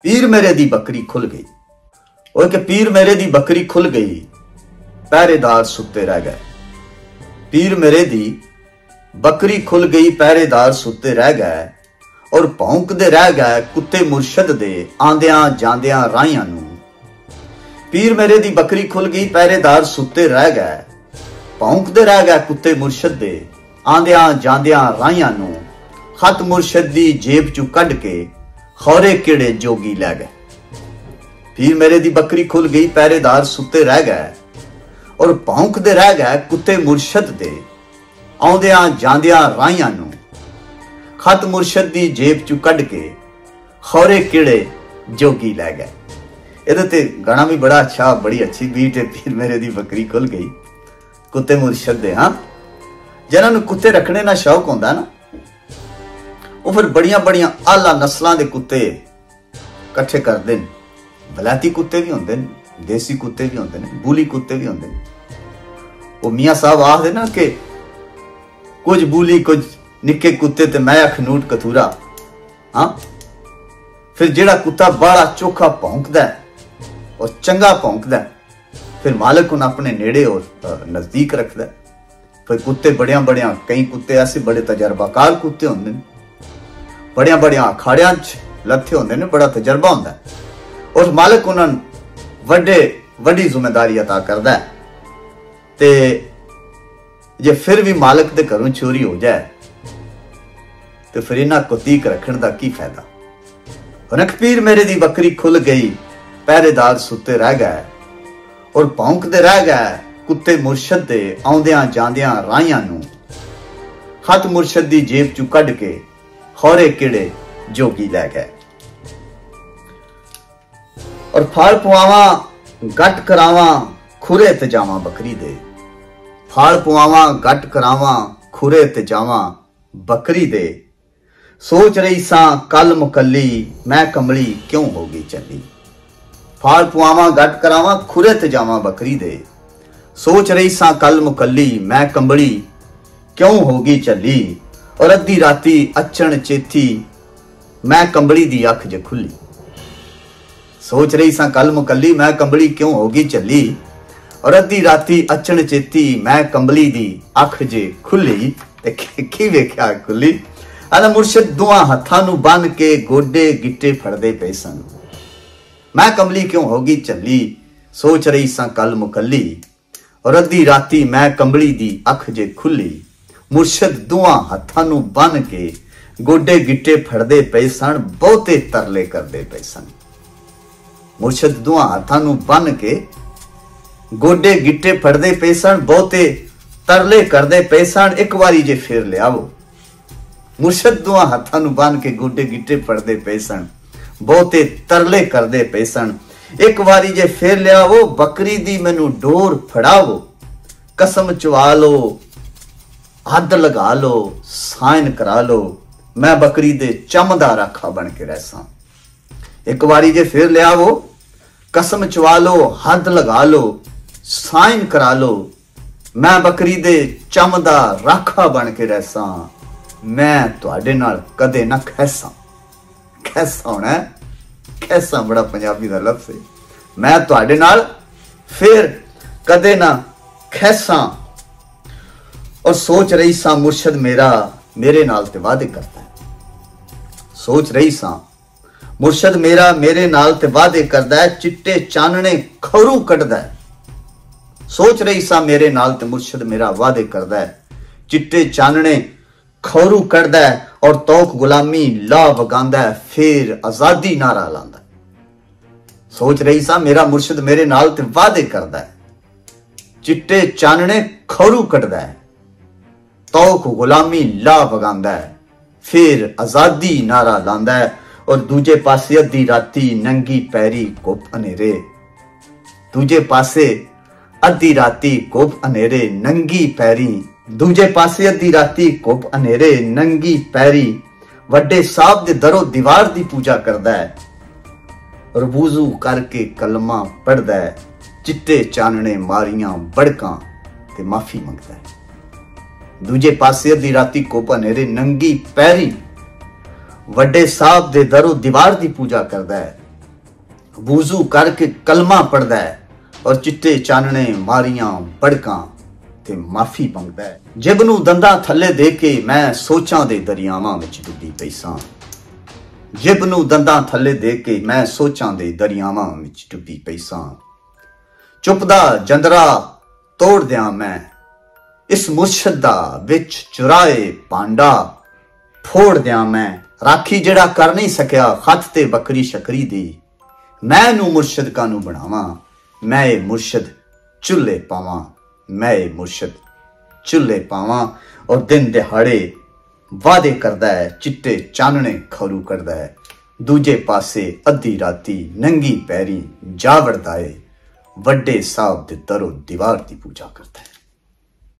पीर मेरे दी बकरी खुल गई। ओए कि पीर मेरे दी बकरी खुल गई, पहरेदार सुते रह गए। पीर मेरे दी बकरी खुल गई, पहरेदार सुते रह गए। और भौंकदे रह गए कुत्ते मुर्शद दे आंदियां जांदियां राहियां नू। पीर मेरे दी बकरी खुल गई, पहरेदार सुते रह गए। भौंकदे रह गए कुत्ते मुर्शद दे आंदियां जांदियां राहियां नू। खत मुर्शद दी जेब चू कढ़ के खौरे किड़े जोगी लै गए। पीर मेरे दी बकरी खुल गई, पहरेदार सुते रह गए। और भौंकदे रह गए कुत्ते मुर्शद दे आउंदियां जांदियां राहियां नू। खत मुर्शद दी जेब चू कढ़ के खौरे किड़े जोगी लै गए। ਇਹਦੇ ਤੇ ਗਾਣਾ ਵੀ ਬੜਾ ਅੱਛਾ, ਬੜੀ ਅੱਛੀ ਬੀਟ ਹੈ। ਪੀਰ ਮੇਰੇ ਦੀ ਬੱਕਰੀ ਖੁੱਲ ਗਈ, ਕੁੱਤੇ ਮੁਰਸ਼ਦ ਦੇ। ਹਾਂ, ਜਿਹਨਾਂ ਨੂੰ ਕੁੱਤੇ ਰੱਖਣੇ ਦਾ ਸ਼ੌਕ ਹੁੰਦਾ ਨਾ, ਉਹ ਫਿਰ ਬੜੀਆਂ ਬੜੀਆਂ ਆਲਾ ਨਸਲਾਂ ਦੇ ਕੁੱਤੇ ਇਕੱਠੇ ਕਰਦੇ ਨੇ। ਬਲਾਤੀ ਕੁੱਤੇ ਵੀ ਹੁੰਦੇ ਨੇ, ਦੇਸੀ ਕੁੱਤੇ ਵੀ ਹੁੰਦੇ ਨੇ, ਬੂਲੀ ਕੁੱਤੇ ਵੀ ਹੁੰਦੇ ਨੇ। ਉਹ ਮੀਆਂ ਸਾਹਿਬ ਆਖਦੇ ਨਾ ਕਿ ਕੁਝ ਬੂਲੀ ਕੁਝ ਨਿੱਕੇ ਕੁੱਤੇ ਤੇ ਮੈਂ ਅਖਨੂਟ ਕਥੂਰਾ। ਹਾਂ, ਫਿਰ ਜਿਹੜਾ ਕੁੱਤਾ ਬੜਾ ਚੋਖਾ ਭੌਂਕਦਾ और चंगा भौंकदा, फिर मालिक उन्हें अपने नेड़े और नजदीक रखता। फिर कुत्ते बड़िया बड़िया, कई कुत्ते ऐसे बड़े तजर्बाकार कुत्ते होंगे, बड़िया बड़िया अखाड़ियां च लथे होंगे ने, बड़ा तजर्बा होंदा है। और मालिक उन्हें वड्डी जिम्मेदारी अता करता है। ते जे फिर भी मालिक दे घरों चोरी हो जाए तो फिर इन्हां कुतीक रखने का की फायदा। पीर मेरे दी बकरी खुल गई, पहरेदार सुते रह गए। और भौंकदे रह गए कुत्ते मुर्शद दे आउंदियां जांदियां राहियां नू। खत मुर्शद दी जेब चू कढ़ के खौरे किड़े जोगी लै गए। और फाड़ पुआवा गट करावा खुरे ते जावां बकरी दे। फाड़ पुआवा गट करावा खुरे ते जावां बकरी दे। सोच रही सां कल मुकल्ली, मैं कमली क्यों होगी चली। फाड़ पुआवा गट करावा खुरे ते जावां बकरी दे। सोच रही सां कल मुकल्ली, मैं कंबली क्यों होगी चली। और अद्धी राती अचन चेती, मैं कंबली दी अख जे खुली। सोच रही सां कल मुकल्ली, मैं कंबली क्यों होगी चली। और अद्धी राती अचन चेती, मैं कंबली दी अख जे खुली। की वेख्या खुली। अला मुर्शद दुआ हत्थां नू बन के गोडे गिट्टे फड़दे पे सन। मैं कमली क्यों होगी चली, सोच रही सां कल मुकल्ली। और अद्धी राती मैं कंबली दी अख जे खुली। मुर्शद दुआ हत्थां नू बन के गोडे गिट्टे फड़दे पे सन, बहुते तरले करदे पे सन। मुर्शद दुआ हत्थां नू बन के गोडे गिट्टे फड़दे पे सन, बहुते तरले करदे पे सन। एक बारी जे फिर लियावो। मुर्शद दुआ हत्थां नू बन के गोडे गिट्टे फड़दे पे सन, बहुते तरले करदे पे सन। एक बारी जे फिर लियावो, बकरी दी मैनू डोर फड़ावो। कसम चुवा लो, हद लगा लो, साइन करा लो, मैं बकरी दे चमदा राखा बन के रहसा। एक बारी जे फिर लियावो, कसम चुवा लो, हद लगा लो, साइन करा लो, मैं बकरी दे चमदा राखा बन के रहसा। मैं तुहाडे नाल कदे ना खैसा। खैसा होना है, खैसा बड़ा पंजाबी का लफ्ज़ है। मैं तुहाडे नाल फिर कदे ना खैसा। और सोच रही सां मुर्शद मेरा मेरे नाल ते वादे करता है। सोच रही सां मुर्शद मेरा मेरे नाल ते वादे करदा है, चिट्टे चानने खौरू कढ़दा है। सोच रही सां मेरे नाल ते मुर्शद मेरा वादे करदा है, चिट्टे चानने खौरू कढ़दा है। और तौक गुलामी ला वगांदा है, फिर आजादी नारा लांदा। सोच रही सा मेरा मुर्शद मेरे नाल ते वादे करदा है, चिट्टे चानने खौरू कढ़दा है। तौक गुलामी ला वगांदा है, फिर आजादी नारा लांदा है। और दूजे पासे अद्धी राती नंगी पैरी कोप अनेरे। दूजे पासे अद्धी राती कोप अनेरे नंगी पैरी। दूजे पासे अद्धी राती कोप अनेरे नंगी पैरी। वड्डे साहब दे दरो दीवार दी पूजा करदा है। और वुजू करके कलमा पढ़दा है, चिट्टे चानने मारियां बड़कां ते माफी मंगदा है। दूजे पासे अद्धी राती कोप अनेरे नंगी पैरी। वड्डे साहब दे दरो दीवार दी पूजा करदा है, वूजू करके कलमा पढ़दा है और चिट्टे चानने मारियां बड़कां ते माफी मंगदा है। जिब नूं दंदां थल्ले दे के मैं सोचां दे दरियावां विच डुੱਬੀ पई सां। जिब नूं दंदां थल्ले दे के मैं सोचां दे दरियावां विच डुੱਬੀ पई सां। चुपदा जंदरा तोड़ दियां मैं इस मुर्शद दा विच चुराए पांडा फोड़ दियां मैं। राखी जेड़ा कर नहीं सकिया खत ते बकरी शकरी दी, मैं नू मुर्शद कानू बनावां, मैं ए मुर्शद चुल्ले पावां, मैं ए मुर्शद चुल्ले पावां। और दिन दिहाड़े वादे करदा है, चिट्टे चानने खरू करदा है। दूजे पासे अद्धी राती नंगी पैरी जा वड़दा है, वड्डे साहब दे दरो दीवार दी पूजा करता है।